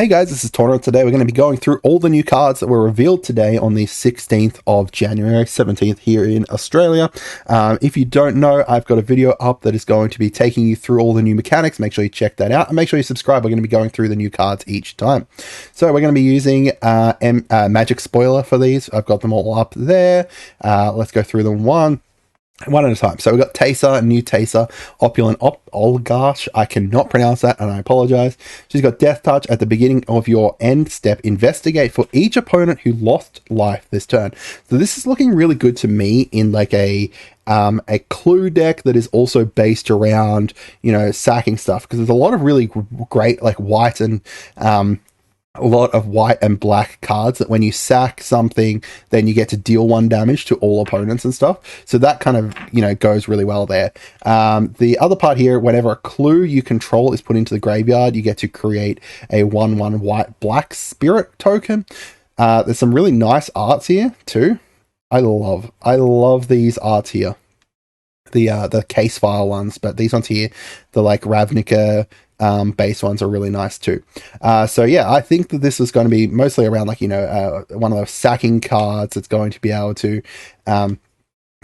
Hey guys, this is Tauna. Today we're going to be going through all the new cards that were revealed today on the 16th of January, 17th here in Australia. If you don't know, I've got a video up that is going to be taking you through all the new mechanics. Make sure you check that out and make sure you subscribe. We're going to be going through the new cards each time. So we're going to be using Magic Spoiler for these. I've got them all up there. Let's go through them one at a time. So we've got Taser, new Taser, Opulent Oligarch. I cannot pronounce that and I apologize. She's got Death Touch. At the beginning of your end step, investigate for each opponent who lost life this turn. So this is looking really good to me in like a clue deck that is also based around, sacking stuff, because there's a lot of really great like white and a lot of white and black cards that when you sack something, then you get to deal 1 damage to all opponents and stuff. So that kind of, goes really well there. The other part here, whenever a clue you control is put into the graveyard, you get to create a 1/1 white-black spirit token. There's some really nice arts here too. I love these arts here. The case file ones, but these ones here, the like Ravnica base ones are really nice too. So yeah, I think that this is going to be mostly around like, one of those sacking cards that's going to be able to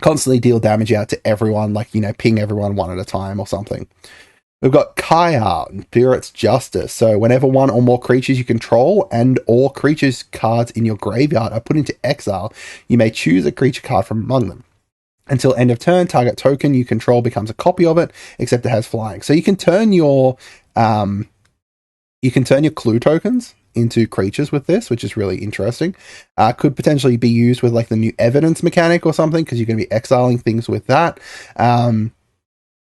constantly deal damage out to everyone, like, ping everyone one at a time or something. We've got Kaya, Spirit's Justice. So whenever one or more creatures you control and or creatures cards in your graveyard are put into exile, you may choose a creature card from among them. Until end of turn, target token you control becomes a copy of it, except it has flying. So you can turn your clue tokens into creatures with this, which is really interesting. Could potentially be used with like the new evidence mechanic or something, because you're going to be exiling things with that.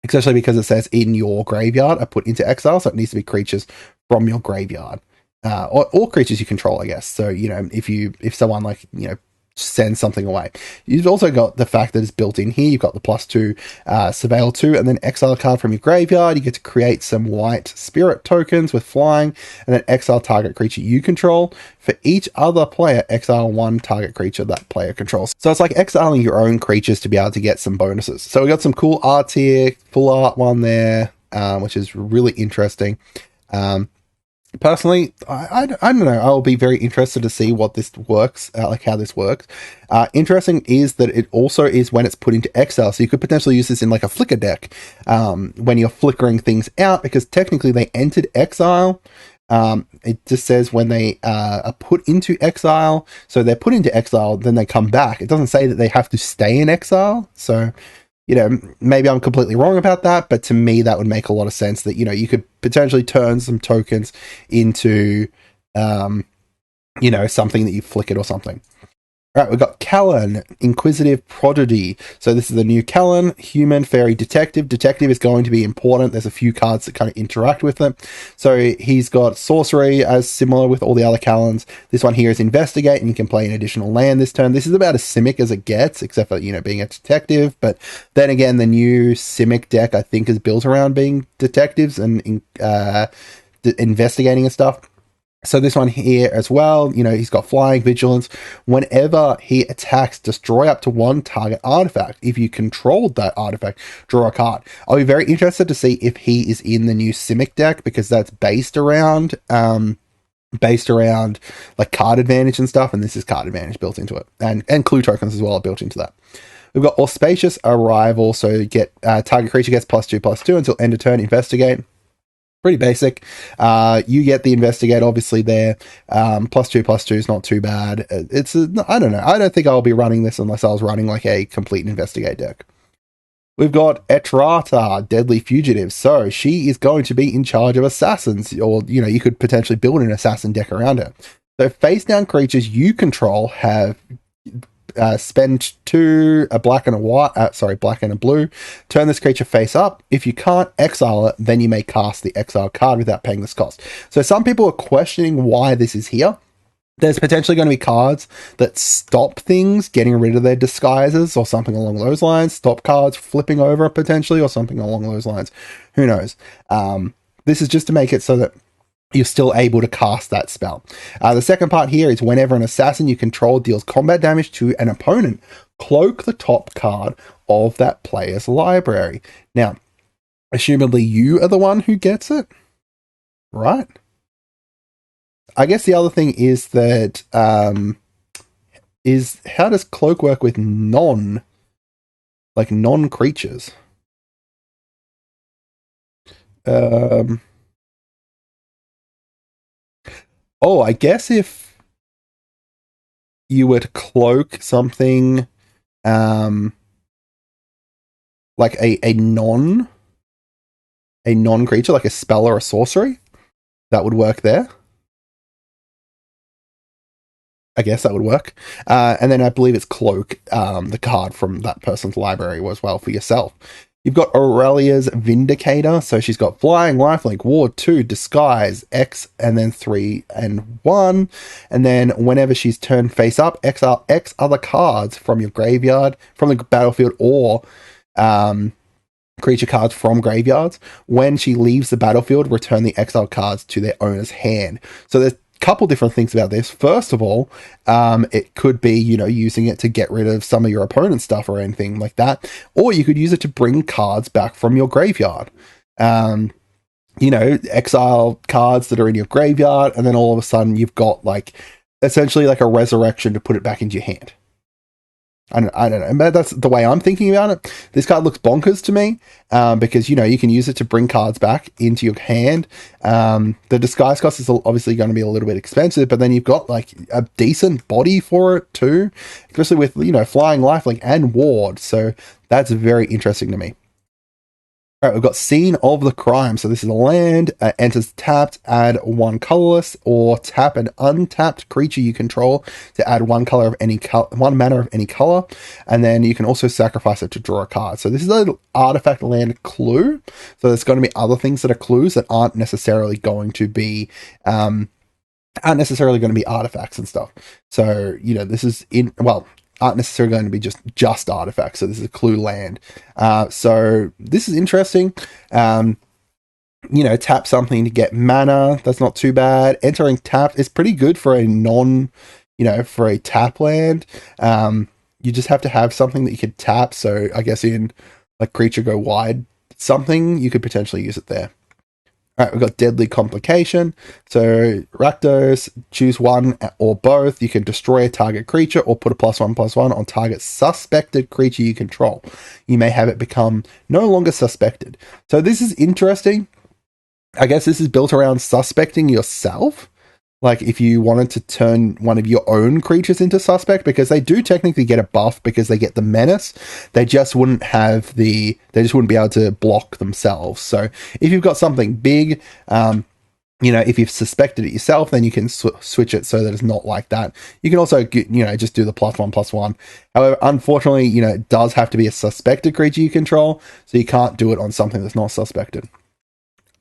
Especially because it says in your graveyard are put into exile, so it needs to be creatures from your graveyard. Or creatures you control, I guess. So, if someone like, send something away. You've also got the fact that it's built in here. You've got the +2 Surveil 2 and then exile a card from your graveyard. You get to create some white spirit tokens with flying and then exile target creature you control. For each other player, exile 1 target creature that player controls. So it's like exiling your own creatures to be able to get some bonuses. So we got some cool arts here, full art one there, which is really interesting. Personally, I don't know. I'll be very interested to see what this works, like how this works. Interesting is that it also is when it's put into exile. So you could potentially use this in like a flicker deck when you're flickering things out, because technically they entered exile. It just says when they are put into exile. So they're put into exile, then they come back. It doesn't say that they have to stay in exile. So maybe I'm completely wrong about that, but to me, that would make a lot of sense that, you could potentially turn some tokens into, something that you flickered or something. All right, we've got Callan, Inquisitive Prodigy. So this is the new Callan, Human, Fairy, Detective. Detective is going to be important. There's a few cards that kind of interact with it. So he's got Sorcery, as similar with all the other Callans. This one here is Investigate, and you can play an additional land this turn. This is about as Simic as it gets, except for, being a detective. But then again, the new Simic deck, I think, is built around being detectives and investigating and stuff. So this one here as well, he's got Flying, Vigilance. Whenever he attacks, destroy up to 1 target artifact. If you controlled that artifact, draw a card. I'll be very interested to see if he is in the new Simic deck, because that's based around like card advantage and stuff, and this is card advantage built into it. And clue tokens as well are built into that. We've got Auspicious Arrival, so you get target creature gets +2/+2 until end of turn, investigate. Pretty basic. You get the investigate obviously there. +2/+2 is not too bad. I don't know. I don't think I'll be running this unless I was running like a complete investigate deck. We've got Etrata, Deadly Fugitive. So she is going to be in charge of assassins, or you could potentially build an assassin deck around her. So face down creatures you control have spend 2, a black and a white, black and a blue. Turn this creature face up. If you can't exile it, then you may cast the exile card without paying this cost. So some people are questioning why this is here. There's potentially going to be cards that stop things getting rid of their disguises or something along those lines. Stop cards flipping over potentially or something along those lines. Who knows? This is just to make it so that you're still able to cast that spell. The second part here is whenever an assassin you control deals combat damage to an opponent, cloak the top card of that player's library. Now, assumedly you are the one who gets it, right? I guess the other thing is that is how does cloak work with non-creatures? Oh, I guess if you were to cloak something, like a non-creature, like a spell or a sorcery, that would work there. I guess that would work. And then I believe it's Cloak, the card from that person's library as well for yourself. You've got Aurelia's Vindicator. So she's got Flying, Lifelink, Ward 2, Disguise, X, and then 3 and 1. And then whenever she's turned face up, exile X other cards from your graveyard, from the battlefield, or creature cards from graveyards. When she leaves the battlefield, return the exiled cards to their owner's hand. So there's couple different things about this. First of all, it could be, using it to get rid of some of your opponent's stuff or anything like that, or you could use it to bring cards back from your graveyard. Exile cards that are in your graveyard, and then all of a sudden you've got essentially like a resurrection to put it back into your hand. I don't know, but that's the way I'm thinking about it. This card looks bonkers to me, because, you can use it to bring cards back into your hand. The disguise cost is obviously going to be a little bit expensive, but then you've got a decent body for it too, especially with, Flying, Lifelink, and Ward. So that's very interesting to me. All right, we've got Scene of the Crime. So this is a land, enters tapped, add 1 colorless, or tap an untapped creature you control to add 1 color of any one mana of any color, and then you can also sacrifice it to draw a card. So this is an artifact land clue. So there's going to be other things that are clues that aren't necessarily going to be artifacts and stuff. So this is aren't necessarily going to be just artifacts. So this is a clue land. So this is interesting. Tap something to get mana. That's not too bad. Entering tap is pretty good for for a tap land. You just have to have something that you could tap. So I guess in creature go wide something, you could potentially use it there. All right, we've got Deadly Complication. So Rakdos, choose one or both. You can destroy a target creature or put a +1/+1 on target suspected creature you control. You may have it become no longer suspected. So this is interesting. I guess this is built around suspecting yourself. If you wanted to turn one of your own creatures into suspect, because they do technically get a buff because they get the menace. They just wouldn't be able to block themselves. So if you've got something big, if you've suspected it yourself, then you can switch it so that it's not like that. You can also, just do the +1/+1. However, unfortunately, it does have to be a suspected creature you control. So you can't do it on something that's not suspected.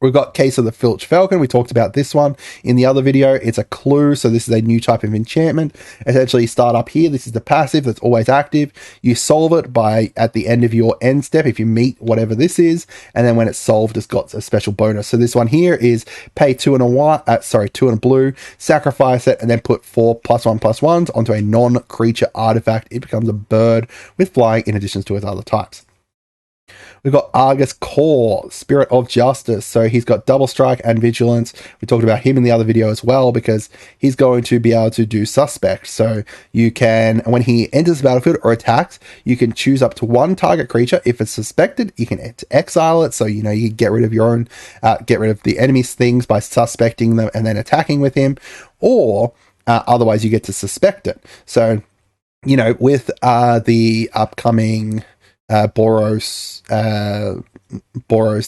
We've got Case of the Filch Falcon. We talked about this one in the other video. It's a clue, so this is a new type of enchantment. Essentially, you start up here. This is the passive that's always active. You solve it at the end of your end step if you meet whatever this is, and then when it's solved, it's got a special bonus. So this one here is pay 2 and a blue, sacrifice it, and then put 4 +1/+1s onto a non-creature artifact. It becomes a bird with flying in addition to its other types. We've got Argus Core, Spirit of Justice. So he's got double strike and vigilance. We talked about him in the other video as well, because he's going to be able to do suspect. So you can, when he enters the battlefield or attacks, you can choose up to 1 target creature. If it's suspected, you can exile it. So, you get rid of your own, get rid of the enemy's things by suspecting them and then attacking with him. Or otherwise you get to suspect it. So, with the upcoming Boros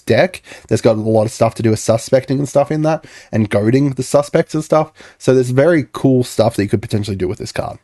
deck, there's got a lot of stuff to do with suspecting and stuff in that, and goading the suspects and stuff. So there's very cool stuff that you could potentially do with this card.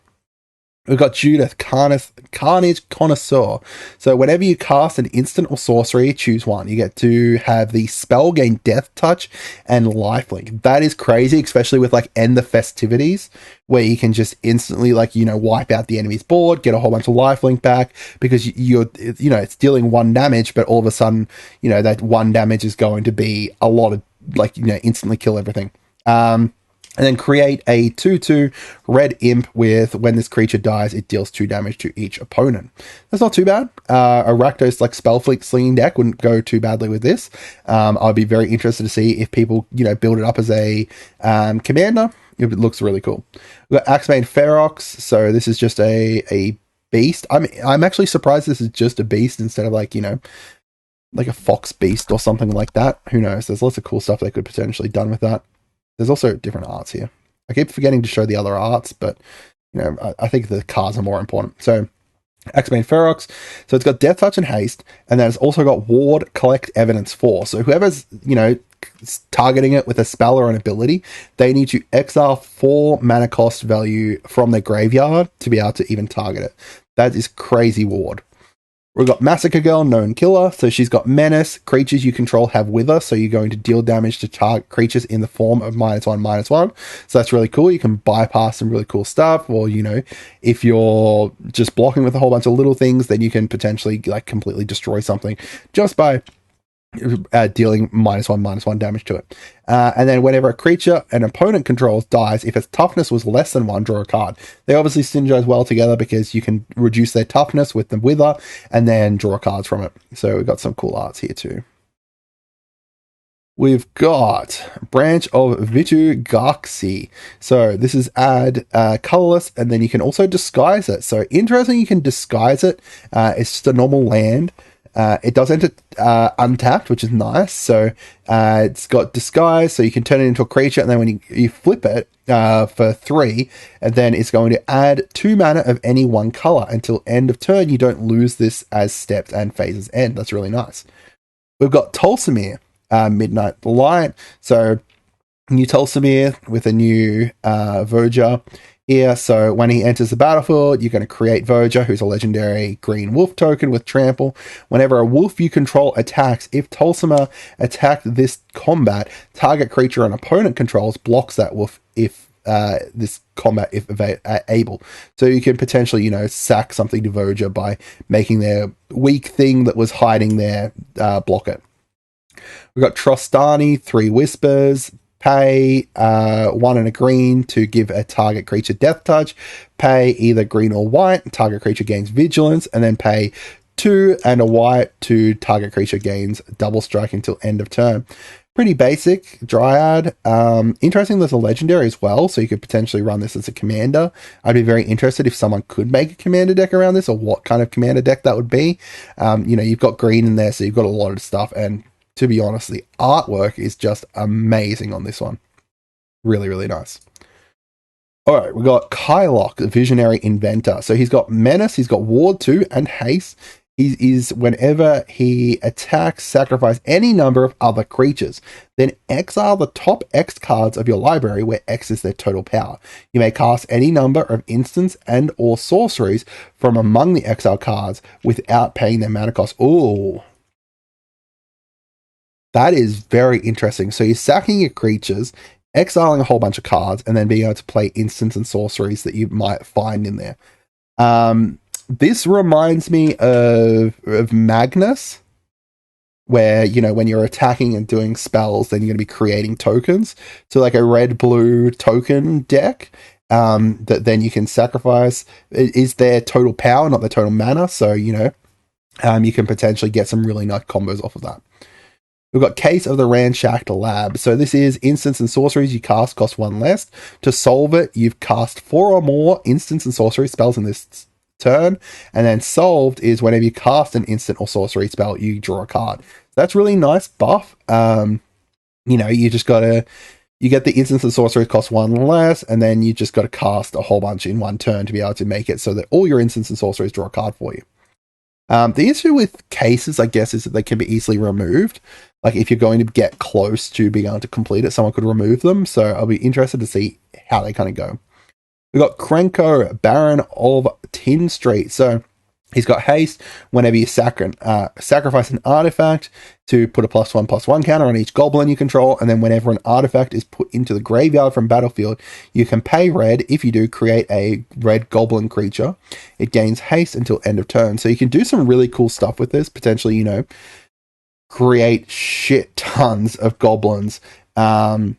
We've got Judith, Carnage Connoisseur. So whenever you cast an instant or sorcery, choose one. You get to have the spell gain Death Touch and Lifelink. That is crazy, especially with End the Festivities, where you can just instantly wipe out the enemy's board, get a whole bunch of Lifelink back, because it's dealing 1 damage, but all of a sudden, that 1 damage is going to be a lot of instantly kill everything. And then create a 2/2 red imp with, when this creature dies, it deals 2 damage to each opponent. That's not too bad. A Rakdos Spellflick slinging deck wouldn't go too badly with this. I'd be very interested to see if people, build it up as a commander. It looks really cool. We've got Axebane Ferox. So this is just a beast. I'm actually surprised this is just a beast instead of like, you know, like a fox beast or something like that. Who knows? There's lots of cool stuff they could potentially done with that. There's also different arts here. I keep forgetting to show the other arts, but you know, I think the cards are more important. So Axebane Ferox. So it's got Death Touch and Haste, and then it's also got Ward, Collect Evidence 4. So whoever's, you know, targeting it with a spell or an ability, they need to exile 4 mana cost value from their graveyard to be able to even target it. That is crazy Ward. We've got Massacre Girl, Known Killer. So she's got Menace. Creatures you control have Wither. So you're going to deal damage to target creatures in the form of -1/-1. So that's really cool. You can bypass some really cool stuff. Or, you know, if you're just blocking with a whole bunch of little things, then you can potentially like completely destroy something just by dealing -1/-1 damage to it. And then whenever a creature an opponent controls dies, if its toughness was less than 1, draw a card. They obviously synergize well together because you can reduce their toughness with the Wither and then draw cards from it. So we've got some cool arts here too. We've got Branch of Vitu-Galaxy. So this is add colorless, and then you can also disguise it. So interesting, you can disguise it. It's just a normal land. It does enter untapped, which is nice. So it's got disguise, so you can turn it into a creature, and then when you flip it for 3, and then it's going to add 2 mana of any one color until end of turn. You don't lose this as steps and phases end. That's really nice. We've got Tolsimir, Midnight Light. So new Tolsimir with a new Verger here. So when he enters the battlefield, you're going to create Verger, who's a legendary green wolf token with trample. Whenever a wolf you control attacks, if Tolsimir attacked this combat, target creature an opponent controls blocks that wolf if this combat if able. So you can potentially, you know, sack something to Verger by making their weak thing that was hiding there block it. We've got Trostani, 3 Whispers. Pay 1 and a green to give a target creature Death Touch. Pay either green or white. Target creature gains Vigilance. And then pay 2 and a white to target creature gains Double Strike until end of turn. Pretty basic. Dryad. Interesting, there's a legendary as well, so you could potentially run this as a commander. I'd be very interested if someone could make a commander deck around this, or what kind of commander deck that would be. You know, you've got green in there, so you've got a lot of stuff, and to be honest, the artwork is just amazing on this one. Really, really nice. All right, we've got Karlov, the Visionary Inventor. So he's got Menace, he's got Ward 2 and Haste. He is, whenever he attacks, sacrifice any number of other creatures. Then exile the top X cards of your library, where X is their total power. You may cast any number of instants and or sorceries from among the exile cards without paying their mana cost. Ooh. That is very interesting. So you're sacking your creatures, exiling a whole bunch of cards, and then being able to play instants and sorceries that you might find in there. This reminds me of Magnus, where, you know, when you're attacking and doing spells, then you're going to be creating tokens. So like a red-blue token deck that then you can sacrifice is their total power, not their total mana. So, you know, you can potentially get some really nice combos off of that. We've got Case of the Ransacked Lab. So this is instants and sorceries you cast cost 1 less. To solve it, you've cast 4 or more instants and sorcery spells in this turn. And then solved is whenever you cast an instant or sorcery spell, you draw a card. That's really nice buff. You know, you just gotta, you get the instants and sorceries cost 1 less, and then you just gotta cast a whole bunch in one turn to be able to make it so that all your instants and sorceries draw a card for you. The issue with cases, I guess, is that they can be easily removed. Like, if you're going to get close to being able to complete it, someone could remove them. So I'll be interested to see how they kind of go. We've got Krenko, Baron of Tin Street. So he's got haste. Whenever you sacrifice an artifact to put a +1/+1 counter on each goblin you control, and then whenever an artifact is put into the graveyard from battlefield, you can pay red. If you do, create a red goblin creature. It gains haste until end of turn. So you can do some really cool stuff with this. Potentially, you know, create shit tons of goblins, because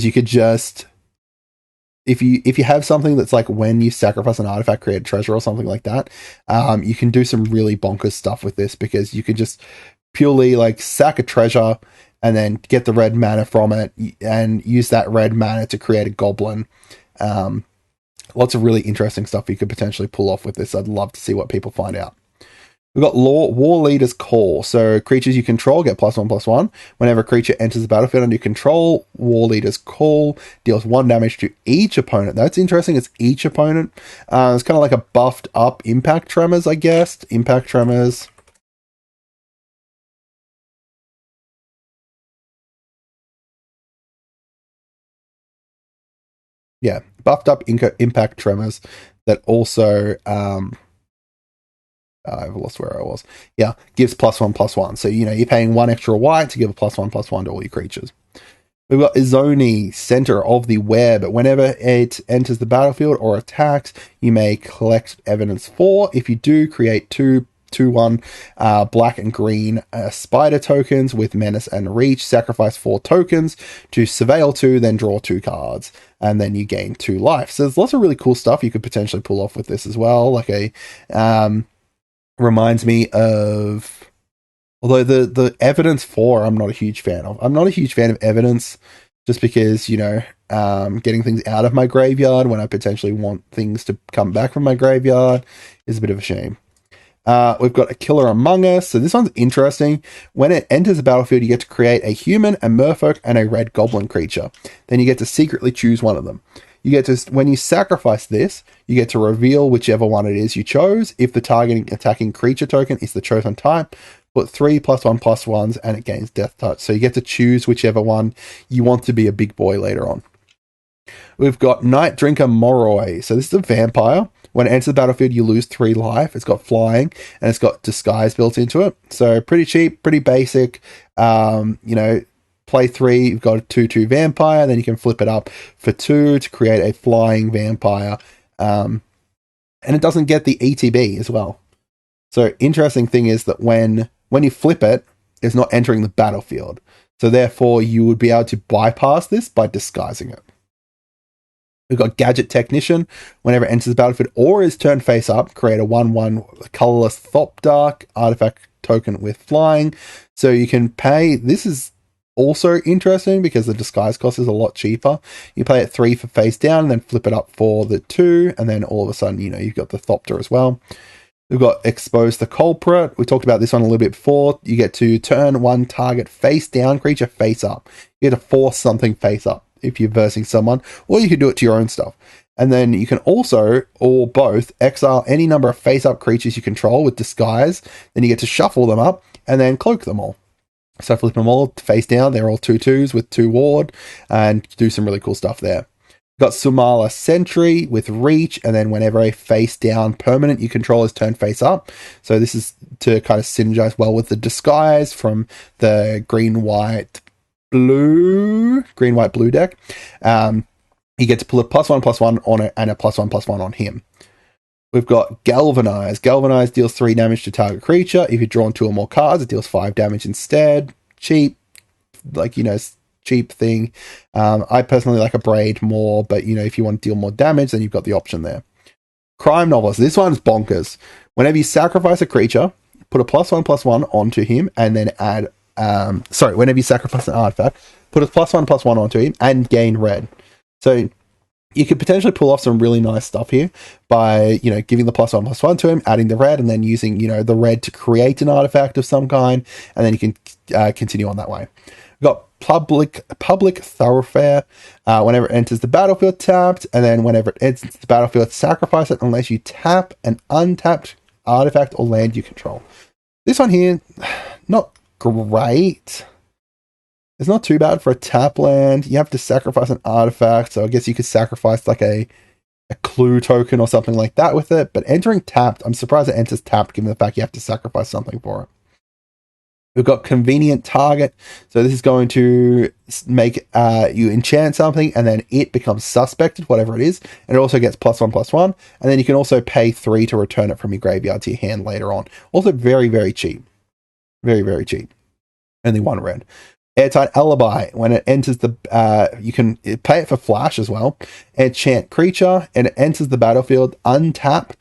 you could just, if you have something that's like when you sacrifice an artifact, create a treasure or something like that, you can do some really bonkers stuff with this, because you could just purely like sack a treasure and then get the red mana from it and use that red mana to create a goblin. Lots of really interesting stuff you could potentially pull off with this. I'd love to see what people find out. We've got War Leader's Call. So creatures you control get +1/+1. Whenever a creature enters the battlefield under your control, War Leader's Call deals 1 damage to each opponent. That's interesting. It's each opponent. It's kind of like a buffed up Impact Tremors, I guess. Impact Tremors. Yeah, buffed up Impact Tremors that also... I've lost where I was. Yeah, gives +1/+1. So, you're paying 1 extra white to give a +1/+1 to all your creatures. We've got Izoni, Center of the Web. Whenever it enters the battlefield or attacks, you may collect evidence 4. If you do, create 2/1 black and green spider tokens with Menace and Reach. Sacrifice 4 tokens to surveil 2, then draw 2 cards. And then you gain 2 life. So there's lots of really cool stuff you could potentially pull off with this as well. Like a... reminds me of, although the evidence 4 I'm not a huge fan of. I'm not a huge fan of evidence just because, getting things out of my graveyard when I potentially want things to come back from my graveyard is a bit of a shame. We've got a Killer Among Us. So this one's interesting. When it enters the battlefield, you get to create a human, a merfolk, and a red goblin creature. Then you get to secretly choose one of them. You get to, when you sacrifice this, you get to reveal whichever one it is you chose. If the targeting attacking creature token is the chosen type, put 3 +1/+1s and it gains death touch. So you get to choose whichever one you want to be a big boy later on. We've got Night Drinker Moroi. So this is a vampire. When it enters the battlefield, you lose 3 life. It's got flying and it's got disguise built into it. So pretty cheap, pretty basic. Play 3, you've got a 2/2 vampire, then you can flip it up for 2 to create a flying vampire. And it doesn't get the ETB as well. So interesting thing is that when you flip it, it's not entering the battlefield. So therefore, you would be able to bypass this by disguising it. We've got Gadget Technician. Whenever it enters the battlefield or is turned face up, create a 1/1 colorless Thopdark artifact token with flying. So you can pay... This is also interesting because the disguise cost is a lot cheaper. You play it 3 for face down and then flip it up for the 2, and then all of a sudden, you've got the Thopter as well. We've got Expose the Culprit. We talked about this one a little bit before. You get to turn 1 target face down creature face up. You get to force something face up if you're versing someone, or you can do it to your own stuff. And then you can also, or both, exile any number of face up creatures you control with disguise. Then you get to shuffle them up and then cloak them all. So flip them all face down. They're all 2/2s with 2 ward and do some really cool stuff there. Got Sumala Sentry with Reach, and then whenever a face down permanent you control is turned face up. So this is to kind of synergize well with the disguise from the green white blue deck. You get to pull a +1/+1 on it and a +1/+1 on him. We've got Galvanize. Galvanize deals 3 damage to target creature. If you're drawn 2 or more cards, it deals 5 damage instead. Cheap, cheap thing. I personally like a Braid more, but if you want to deal more damage, then you've got the option there. Crime Novelist. This one's bonkers. Whenever you sacrifice a creature, put a +1/+1 onto him, and then add... whenever you sacrifice an artifact, put a +1/+1 onto him and gain red. So you could potentially pull off some really nice stuff here by, giving the +1/+1 to him, adding the red, and then using, the red to create an artifact of some kind, and then you can continue on that way. We've got Public Thoroughfare. Whenever it enters the battlefield, tapped, and then whenever it enters the battlefield, sacrifice it unless you tap an untapped artifact or land you control. This one here, not great. It's not too bad for a tap land. You have to sacrifice an artifact, so I guess you could sacrifice like a clue token or something like that with it. But entering tapped, I'm surprised it enters tapped given the fact you have to sacrifice something for it. We've got Convenient Target. So this is going to make you enchant something and then it becomes suspected, whatever it is. And it also gets +1/+1. And then you can also pay 3 to return it from your graveyard to your hand later on. Also very, very cheap. Very, very cheap. Only 1 red. Airtight Alibi. When it enters the... you can pay it for flash as well. Enchant creature, and it enters the battlefield. Untap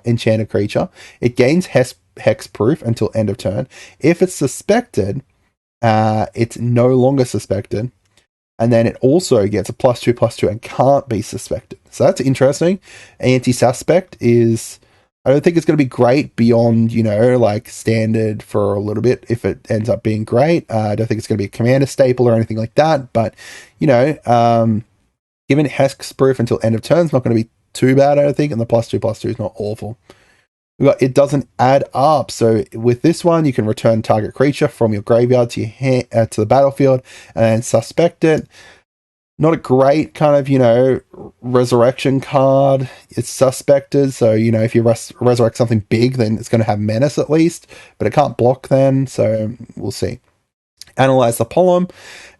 enchanted creature. It gains hexproof until end of turn. If it's suspected, it's no longer suspected. And then it also gets a +2/+2 and can't be suspected. So that's interesting. Anti-suspect is, I don't think it's going to be great beyond, like standard for a little bit if it ends up being great. I don't think it's going to be a commander staple or anything like that. But, given hexproof until end of turn, it's not going to be too bad, I don't think. And the +2/+2 is not awful. It doesn't add up. So with this one, you can return target creature from your graveyard to your to the battlefield and suspect it. Not a great kind of, resurrection card. It's suspected. So, if you resurrect something big, then it's going to have menace at least, but it can't block then. So we'll see. Analyze the poem.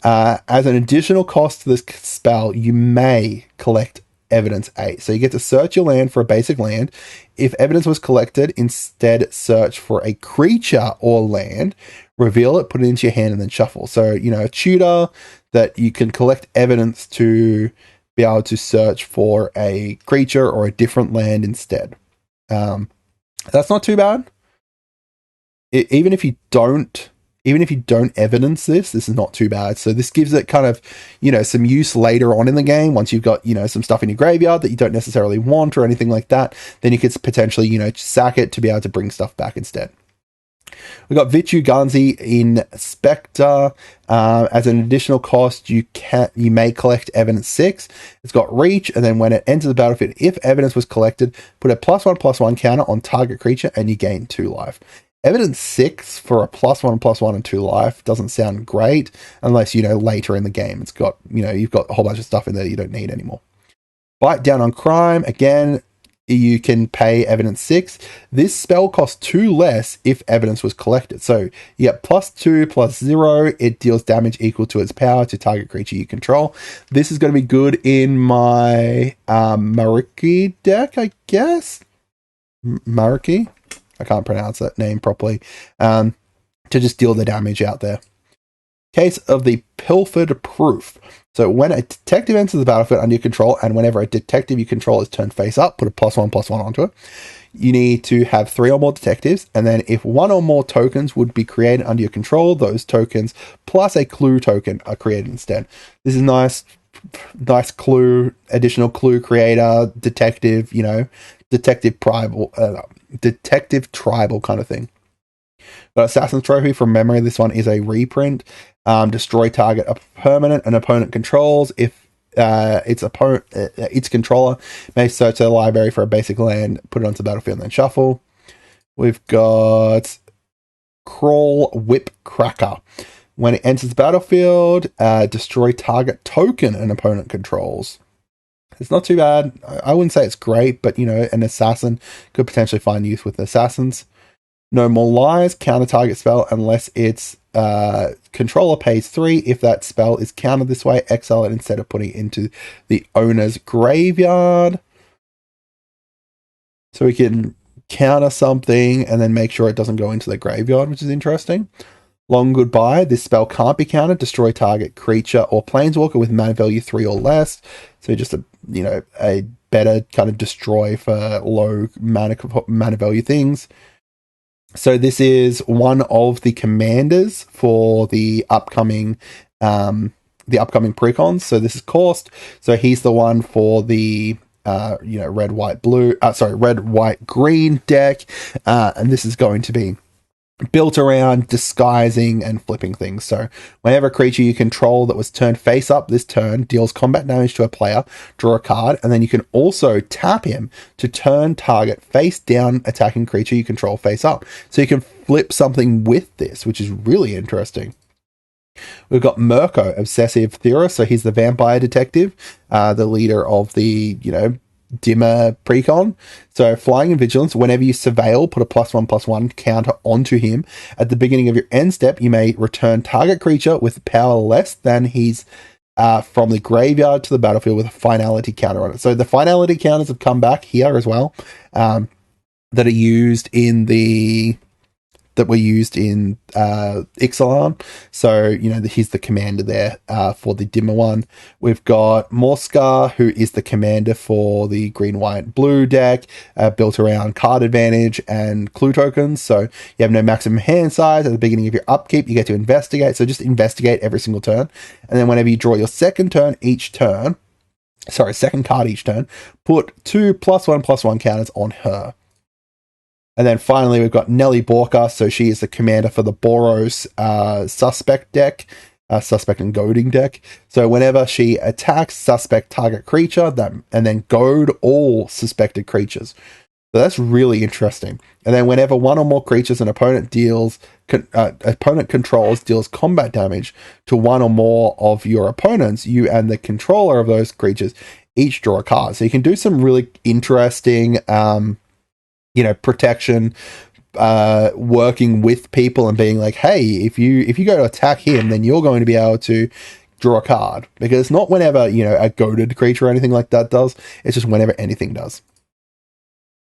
As an additional cost to this spell, you may collect evidence 8. So you get to search your land for a basic land. If evidence was collected, instead search for a creature or land, reveal it, put it into your hand, and then shuffle. So, a tutor that you can collect evidence to be able to search for a creature or a different land instead. That's not too bad. Even if you don't evidence this is not too bad. So this gives it kind of, some use later on in the game. Once you've got, some stuff in your graveyard that you don't necessarily want or anything like that, then you could potentially, sack it to be able to bring stuff back instead. We've got Vitu Ganzi in Spectre. As an additional cost, you may collect evidence 6. It's got reach, and then when it enters the battlefield, if evidence was collected, put a +1/+1 counter on target creature and you gain 2 life. Evidence 6 for a +1/+1 and 2 life doesn't sound great unless, later in the game it's got, you've got a whole bunch of stuff in there you don't need anymore. Bite down on crime. Again, you can pay evidence 6. This spell costs 2 less if evidence was collected. So you get +2/+0. It deals damage equal to its power to target creature you control. This is going to be good in my Mariki deck, I guess. Mariki? I can't pronounce that name properly, to just deal the damage out there. Case of the Pilfered Proof. So when a detective enters the battlefield under your control, and whenever a detective you control is turned face up, put a +1/+1 onto it. You need to have 3 or more detectives, and then if 1 or more tokens would be created under your control, those tokens plus a clue token are created instead. This is nice clue, additional clue creator, detective, detective tribal kind of thing. But Assassin's Trophy, from memory, this one is a reprint. Destroy target a permanent an opponent controls. If its controller may search their library for a basic land, put it onto the battlefield, and then shuffle. We've got Crawl Whip Cracker. When it enters the battlefield, destroy target token an opponent controls. It's not too bad. I wouldn't say it's great, but, an assassin could potentially find use with assassins. No More Lies, counter target spell unless its controller pays 3. If that spell is countered this way, exile it instead of putting it into the owner's graveyard. So we can counter something and then make sure it doesn't go into the graveyard, which is interesting. Long Goodbye. This spell can't be countered. Destroy target creature or planeswalker with mana value 3 or less. So just a better kind of destroy for low mana value things. So this is one of the commanders for the upcoming precons. So this is Corst. So he's the one for the red, white, green deck. And this is going to be built around disguising and flipping things. So whenever a creature you control that was turned face up this turn deals combat damage to a player, draw a card, and then you can also tap him to turn target face down attacking creature you control face up. So you can flip something with this, which is really interesting. We've got Mirko, Obsessive Theorist. So he's the vampire detective, the leader of the, dimmer precon. So Flying and Vigilance, whenever you surveil, put a +1/+1 counter onto him. At the beginning of your end step, you may return target creature with power less than his from the graveyard to the battlefield with a finality counter on it. So the finality counters have come back here as well, that are used in the that were used in Ixalan. So, you know, he's the commander there for the dimmer one. We've got Morskar, who is the commander for the green, white, blue deck, built around card advantage and clue tokens. So you have no maximum hand size. At the beginning of your upkeep, you get to investigate. So just investigate every single turn. And then whenever you draw your second card each turn, put 2 +1/+1 counters on her. And then finally, we've got Nelly Borka. So she is the commander for the Boros suspect deck, suspect and goading deck. So whenever she attacks suspect target creature, and then goad all suspected creatures. So that's really interesting. And then whenever one or more creatures an opponent controls deals combat damage to one or more of your opponents, you and the controller of those creatures each draw a card. So you can do some really interesting protection, working with people and being like, hey, if you go to attack him, then you're going to be able to draw a card. Because it's not whenever, a goaded creature or anything like that does. It's just whenever anything does.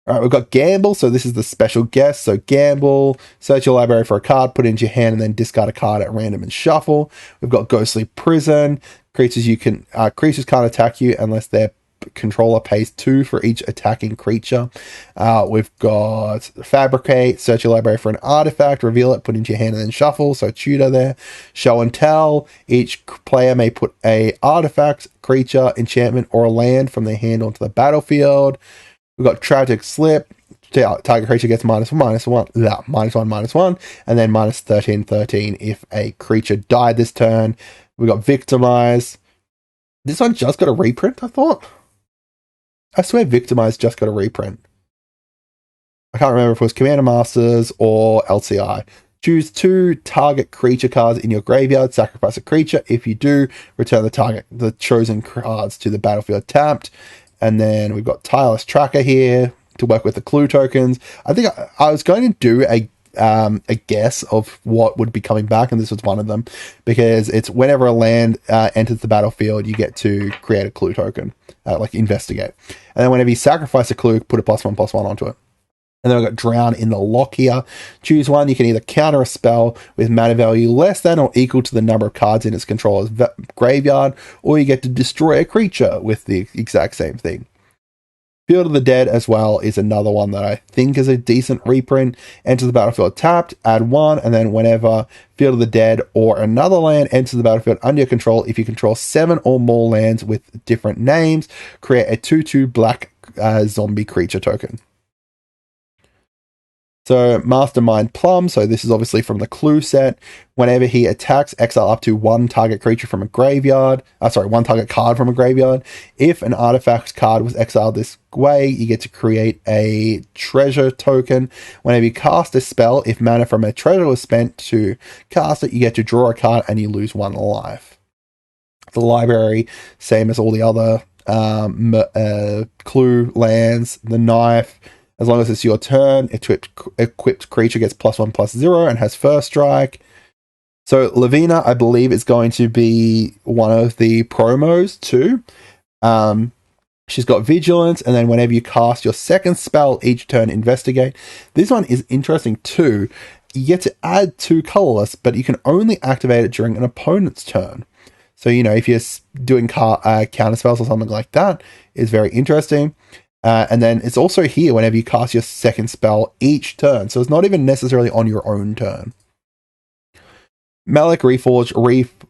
All right, we've got Gamble. So this is the special guest. So Gamble, search your library for a card, put it into your hand, and then discard a card at random and shuffle. We've got Ghostly Prison. Creatures can't attack you unless their controller pays 2 for each attacking creature. We've got Fabricate, search your library for an artifact, reveal it, put it into your hand, and then shuffle. So tutor there. Show and Tell. Each player may put a artifact, creature, enchantment, or a land from their hand onto the battlefield. We've got Tragic Slip. Target creature gets -1/-1, -1/-1, and then -13/13 if a creature died this turn. We've got Victimize. This one just got a reprint, I thought. I swear Victimize just got a reprint. I can't remember if it was Commander Masters or LCI. Choose 2 target creature cards in your graveyard. Sacrifice a creature. If you do, return the chosen cards to the battlefield tapped. And then we've got Tireless Tracker here to work with the clue tokens. I think I was going to do a guess of what would be coming back, and this was one of them, because it's whenever a land enters the battlefield, you get to create a clue token, like investigate. And then whenever you sacrifice a clue, put a +1/+1 onto it. And then we've got Drown in the Lock here. Choose one. You can either counter a spell with mana value less than or equal to the number of cards in its controller's graveyard, or you get to destroy a creature with the exact same thing. Field of the Dead as well is another one that I think is a decent reprint. Enter the battlefield tapped, add 1, and then whenever Field of the Dead or another land enters the battlefield under your control, if you control 7 or more lands with different names, create a 2/2 black zombie creature token. So Mastermind Plum, so this is obviously from the clue set. Whenever he attacks, exile up to 1 target creature from a graveyard. 1 target card from a graveyard. If an artifact card was exiled this way, you get to create a treasure token. Whenever you cast a spell, if mana from a treasure was spent to cast it, you get to draw a card and you lose 1 life. The library, same as all the other clue lands. The knife, as long as it's your turn, equipped creature gets +1/+0 and has first strike. So Lavina, I believe, is going to be one of the promos too. She's got Vigilance, and then whenever you cast your second spell each turn, investigate. This one is interesting too. You get to add 2 colorless, but you can only activate it during an opponent's turn. So, if you're doing counter spells or something like that, it's very interesting. And then it's also here whenever you cast your second spell each turn. So it's not even necessarily on your own turn. Malik Reforged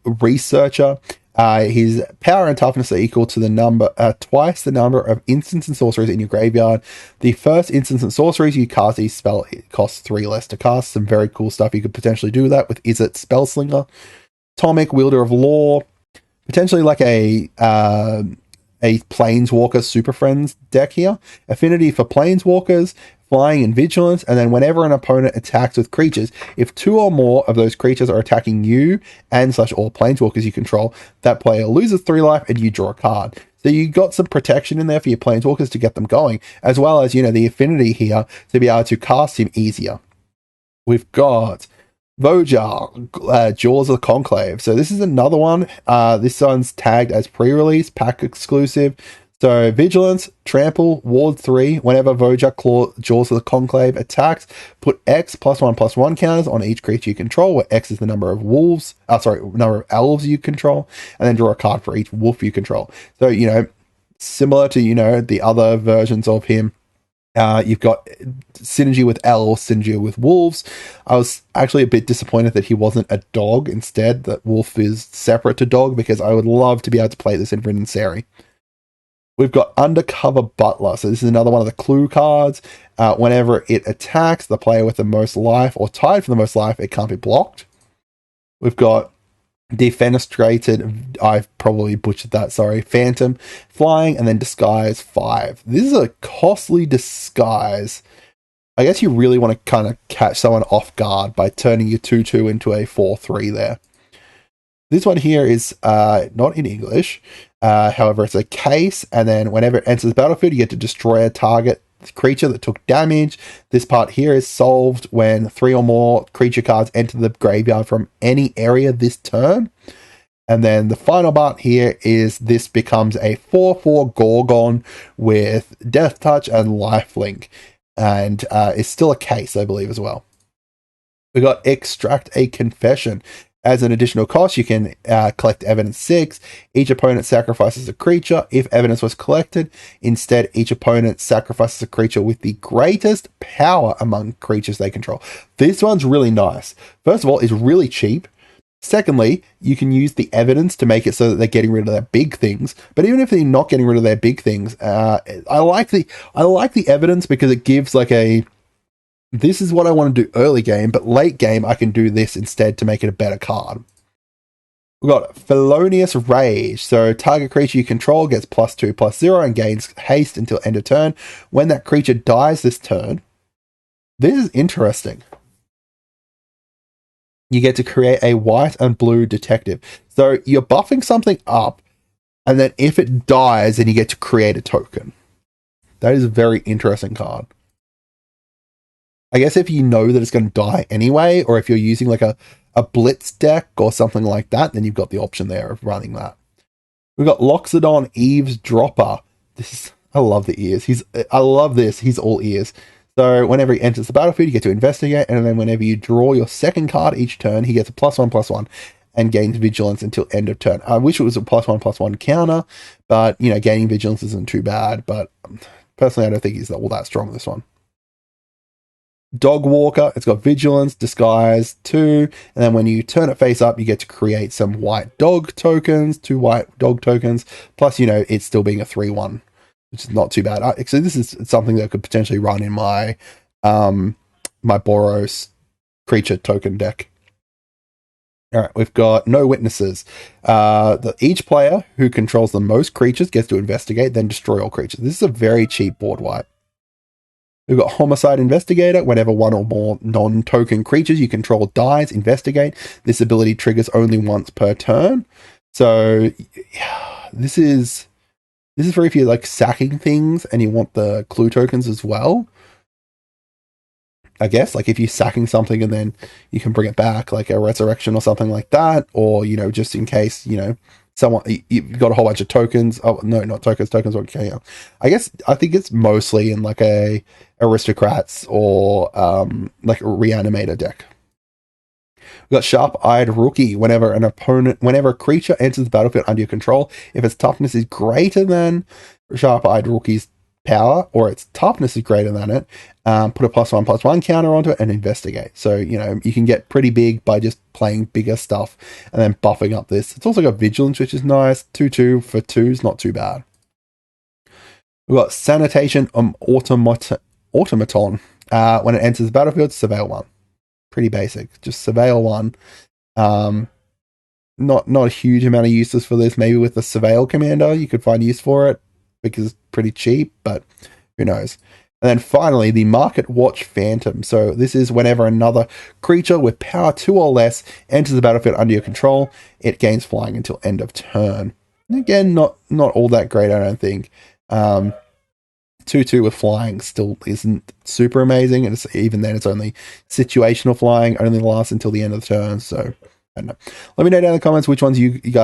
Researcher. His power and toughness are equal to twice the number of instants and sorceries in your graveyard. The first instants and sorceries you cast each spell, it costs 3 less to cast. Some very cool stuff you could potentially do with that with Izzet Spellslinger. Tomic, Wielder of Law. Potentially like a Planeswalker Super Friends deck here. Affinity for Planeswalkers, Flying and Vigilance, and then whenever an opponent attacks with creatures, if 2 or more of those creatures are attacking you and / all Planeswalkers you control, that player loses 3 life and you draw a card. So you got some protection in there for your Planeswalkers to get them going, as well as, the affinity here to be able to cast him easier. We've got Vojar, Jaws of the Conclave. So this is another one. This one's tagged as pre-release, pack exclusive. So Vigilance, Trample, Ward 3. Whenever Vojak Jaws of the Conclave attacks, put X +1/+1 counters on each creature you control, where X is the number of number of elves you control, and then draw a card for each wolf you control. So, you know, similar to, the other versions of him. You've got synergy with elves, synergy with wolves. I was actually a bit disappointed that he wasn't a dog instead, that wolf is separate to dog, because I would love to be able to play this in Rin and Seri. We've got Undercover Butler. So this is another one of the clue cards. Whenever it attacks the player with the most life or tied for the most life, it can't be blocked. We've got Defenestrated, I've probably butchered that, sorry, Phantom, Flying, and then Disguise 5. This is a costly disguise. I guess you really want to kind of catch someone off guard by turning your 2/2 into a 4/3 there. This one here is not in English. However, it's a case, and then whenever it enters the battlefield, you get to destroy a target creature that took damage. This part here is solved when 3 or more creature cards enter the graveyard from any area this turn. And then the final part here is this becomes a 4/4 Gorgon with Death Touch and Lifelink, and it's still a case, I believe, as well. We got Extract a Confession. As an additional cost, you can collect evidence 6. Each opponent sacrifices a creature. If evidence was collected, instead, each opponent sacrifices a creature with the greatest power among creatures they control. This one's really nice. First of all, it's really cheap. Secondly, you can use the evidence to make it so that they're getting rid of their big things. But even if they're not getting rid of their big things, I like the evidence because it gives like a, this is what I want to do early game, but late game I can do this instead to make it a better card. We've got Felonious Rage. So target creature you control gets +2/+0 and gains haste until end of turn. When that creature dies this turn, this is interesting. You get to create a white and blue detective. So you're buffing something up, and then if it dies, then you get to create a token. That is a very interesting card. I guess if you know that it's going to die anyway, or if you're using like a blitz deck or something like that, then you've got the option there of running that. We've got Loxodon Eavesdropper. I love the ears. I love this. He's all ears. So whenever he enters the battlefield, you get to investigate, and then whenever you draw your second card each turn, he gets a +1/+1 and gains vigilance until end of turn. I wish it was a +1/+1 counter, but gaining vigilance isn't too bad. But personally, I don't think he's all that strong, this one. Dog Walker, it's got Vigilance, Disguise 2, and then when you turn it face up, you get to create some white dog tokens, 2 white dog tokens, plus, it's still being a 3/1, which is not too bad. So this is something that could potentially run in my my Boros creature token deck. All right, we've got No Witnesses. Each player who controls the most creatures gets to investigate, then destroy all creatures. This is a very cheap board wipe. We've got Homicide Investigator. Whenever 1 or more non-token creatures you control dies, investigate. This ability triggers only once per turn. So this is for if you're like sacking things and you want the clue tokens as well. I guess like if you're sacking something and then you can bring it back, like a resurrection or something like that, or just in case someone, you've got a whole bunch of tokens. Oh no, not tokens. Tokens are okay. I think it's mostly in like a aristocrats or like a reanimator deck. We've got Sharp-Eyed Rookie. Whenever a creature enters the battlefield under your control, if its toughness is greater than Sharp-Eyed Rookie's power, or its toughness is greater than it, put a +1/+1 counter onto it and investigate. So you can get pretty big by just playing bigger stuff and then buffing up this. It's also got Vigilance, which is nice. 2/2 for 2 is not too bad. We've got Sanitation Automaton. When it enters the battlefield, surveil 1. Pretty basic, just surveil 1. Not a huge amount of uses for this. Maybe with the surveil commander you could find use for it because it's pretty cheap, but who knows. And then finally, the Market Watch Phantom. So this is whenever another creature with power 2 or less enters the battlefield under your control, it gains flying until end of turn. Again, not all that great, I don't think. 2/2 with flying still isn't super amazing, and even then it's only situational flying, only lasts until the end of the turn. So I don't know. Let me know down in the comments which ones you guys